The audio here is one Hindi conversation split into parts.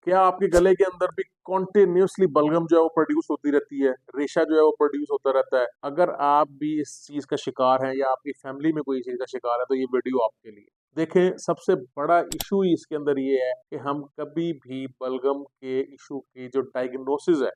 क्या आपके गले के अंदर भी कॉन्टिन्यूसली बलगम जो है वो प्रोड्यूस होती रहती है, रेशा जो है वो प्रोड्यूस होता रहता है? अगर आप भी इस चीज का शिकार हैं या आपकी फैमिली में कोई इस चीज का शिकार है तो ये वीडियो आपके लिए। देखें, सबसे बड़ा इशू ही इसके अंदर ये है कि हम कभी भी बलगम के इशू की जो डायग्नोसिस है,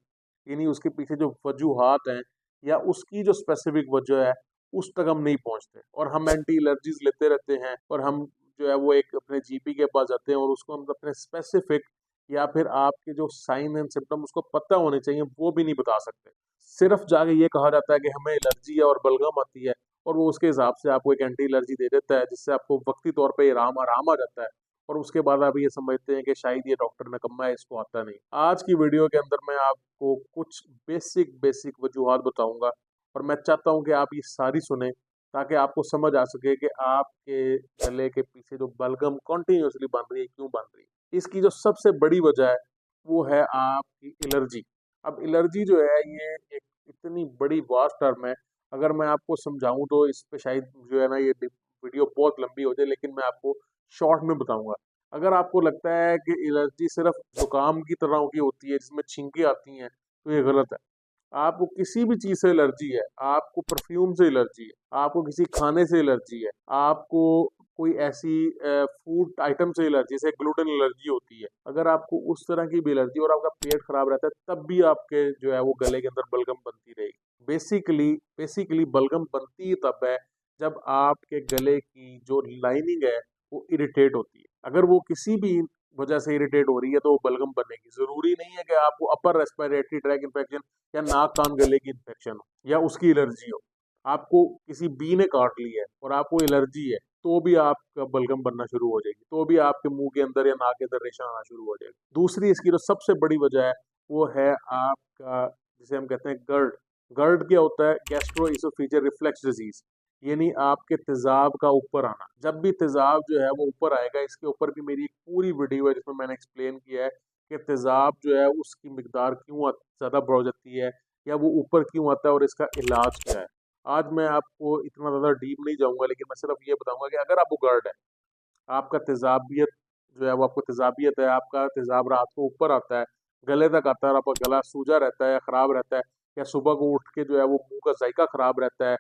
यानी उसके पीछे जो वजूहात हैं या उसकी जो स्पेसिफिक वजह है, उस तक हम नहीं पहुंचते और हम एंटी एलर्जीज लेते रहते हैं और हम जो है वो एक अपने जीपी के पास जाते हैं और उसको हम अपने स्पेसिफिक या फिर आपके जो साइन एंड सिम्टम उसको पता होने चाहिए वो भी नहीं बता सकते। सिर्फ जाके ये कहा जाता है कि हमें एलर्जी है और बलगम आती है और वो उसके हिसाब से आपको एक एंटी एलर्जी दे देता है जिससे आपको वक्ती तौर पे आराम आराम आ जाता है और उसके बाद आप ये समझते हैं कि शायद ये डॉक्टर निकम्मा है, इसको आता नहीं। आज की वीडियो के अंदर मैं आपको कुछ बेसिक बेसिक वजूहात बताऊंगा और मैं चाहता हूं कि आप ये सारी सुने ताकि आपको समझ आ सके कि आपके गले के पीछे जो बलगम कॉन्टिन्यूसली बन रही है क्यों बन रही है। इसकी जो सबसे बड़ी वजह है वो है आपकी एलर्जी। अब एलर्जी जो है ये एक इतनी बड़ी वास्ट टर्म है, अगर मैं आपको समझाऊं तो इस पे शायद जो है ना ये वीडियो बहुत लंबी हो जाए, लेकिन मैं आपको शॉर्ट में बताऊंगा। अगर आपको लगता है कि एलर्जी सिर्फ जुकाम की तरह की होती है जिसमें छींकें आती हैं तो ये गलत है। आपको किसी भी चीज से एलर्जी है, आपको परफ्यूम से एलर्जी है, आपको किसी खाने से एलर्जी है, आपको कोई ऐसी फूड आइटम से एलर्जी जैसे ग्लूटेन एलर्जी होती है, अगर आपको उस तरह की भी एलर्जी और आपका पेट खराब रहता है तब भी आपके जो है वो गले के अंदर बलगम बनती रहेगी। बेसिकली बेसिकली बलगम बनती ही तब है जब आपके गले की जो लाइनिंग है वो इरिटेट होती है। अगर वो किसी भी वजह से इरिटेट हो रही है तो वो बलगम बनेगी। जरूरी नहीं है कि आपको अपर रेस्पिरेटरी ट्रैक इन्फेक्शन या नाक कान गले की इन्फेक्शन हो या उसकी एलर्जी हो। आपको किसी बी ने काट ली है और आपको एलर्जी है तो भी आपका बलगम बनना शुरू हो जाएगी, तो भी आपके मुंह के अंदर या नाक के अंदर रेशा आना शुरू हो जाएगी। दूसरी इसकी जो सबसे बड़ी वजह है वो है आपका, जिसे हम कहते हैं गर्ड। गर्ड क्या होता है? गैस्ट्रो इसोफेजियल रिफ्लेक्स डिजीज, यानी आपके तेजाब का ऊपर आना। जब भी तेजाब जो है वो ऊपर आएगा, इसके ऊपर भी मेरी एक पूरी वीडियो है जिसमें मैंने एक्सप्लेन किया है कि तेजाब जो है उसकी मिकदार क्यों ज़्यादा बढ़ जाती है या वो ऊपर क्यों आता है और इसका इलाज क्या है। आज मैं आपको इतना ज़्यादा डीप नहीं जाऊंगा, लेकिन मैं सिर्फ ये बताऊंगा कि अगर आपको गर्ड है, आपका तेजाबियत जो है वो आपको तेजाबियत है, आपका तेजाब रात को ऊपर आता है, गले तक आता है और आपका गला सूजा रहता है या खराब रहता है, या सुबह को उठ के जो है वो मुंह का जायका खराब रहता है,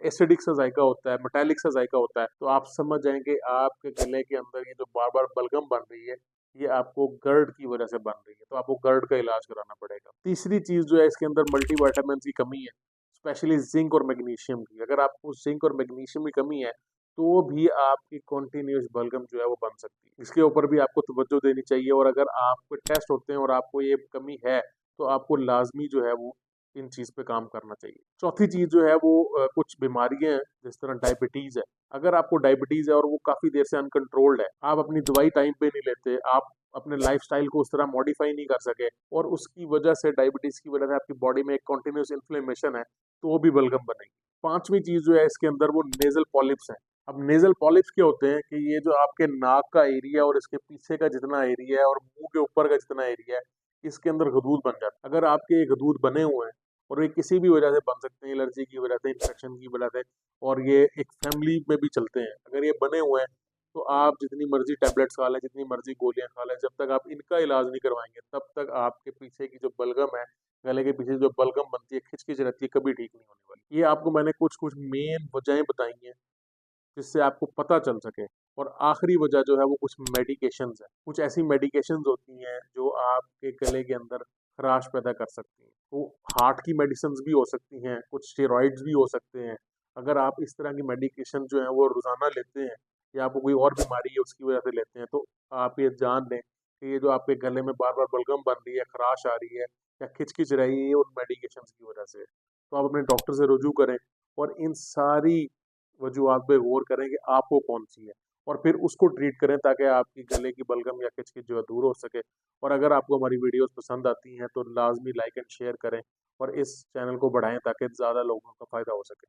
एसिडिक सा जायका होता है, मेटालिक सा जायका होता है, तो आप समझ जाएं कि आपके गले के अंदर ये जो बार बार बलगम बन रही है ये आपको गर्ड की वजह से बन रही है, तो आपको गर्ड का इलाज कराना पड़ेगा। तीसरी चीज जो है इसके अंदर मल्टीविटामिन की कमी है, स्पेशली जिंक और मैग्नीशियम की। अगर आपको जिंक और मैग्नीशियम की कमी है तो भी आपकी कॉन्टिन्यूस बलगम जो है वो बन सकती है। इसके ऊपर भी आपको तवज्जो देनी चाहिए और अगर आपके टेस्ट होते हैं और आपको ये कमी है तो आपको लाजमी जो है वो इन चीज़ पे काम करना चाहिए। चौथी चीज़ जो है वो कुछ बीमारियां हैं जिस तरह डायबिटीज़ है। अगर आपको डायबिटीज़ है और वो काफ़ी देर से अनकंट्रोल्ड है, आप अपनी दवाई टाइम पे नहीं लेते, आप अपने लाइफस्टाइल को उस तरह मॉडिफाई नहीं कर सके और उसकी वजह से, डायबिटीज़ की वजह से आपकी बॉडी में एक कॉन्टिन्यूस इन्फ्लेमेशन है, तो वो भी बलगम बनेगी। पांचवी चीज़ जो है इसके अंदर वो नेजल पॉलिप्स है। अब नेजल पॉलिप्स क्या होते हैं कि ये जो आपके नाक का एरिया और इसके पीछे का जितना एरिया है और मुंह के ऊपर का जितना एरिया है, इसके अंदर गदूद बन जाता है। अगर आपके ये गदूद बने हुए हैं और ये किसी भी वजह से बन सकते हैं, एलर्जी की वजह से, इन्फेक्शन की वजह से, और ये एक फैमिली में भी चलते हैं, अगर ये बने हुए हैं तो आप जितनी मर्जी टैबलेट्स खा लें, जितनी मर्जी गोलियां खा लें, जब तक आप इनका इलाज नहीं करवाएंगे तब तक आपके पीछे की जो बलगम है, गले के पीछे जो बलगम बनती है, खिचखिच रहती है, कभी ठीक नहीं होने वाली। ये आपको मैंने कुछ कुछ मेन वजहें बताई हैं जिससे आपको पता चल सके। और आखिरी वजह जो है वो कुछ मेडिकेशंस है। कुछ ऐसी मेडिकेशंस होती हैं जो आपके गले के अंदर खराश पैदा कर सकती हैं। तो हार्ट की मेडिसिन्स भी हो सकती हैं, कुछ स्टेरॉइड्स भी हो सकते हैं। अगर आप इस तरह की मेडिकेशन जो है वो रोजाना लेते हैं या आपको कोई और बीमारी है उसकी वजह से लेते हैं, तो आप ये जान लें कि ये जो आपके गले में बार बार बलगम बन रही है, खराश आ रही है या खिचखिच रही है, उन मेडिकेशन की वजह से। तो आप अपने डॉक्टर से रुजू करें और इन सारी वजूहात पे गौर करें कि आपको कौन सी है और फिर उसको ट्रीट करें ताकि आपकी गले की बलगम या खिचखिच जो है दूर हो सके। और अगर आपको हमारी वीडियोस पसंद आती हैं तो लाजमी लाइक एंड शेयर करें और इस चैनल को बढ़ाएं ताकि ज़्यादा लोगों का फ़ायदा हो सके।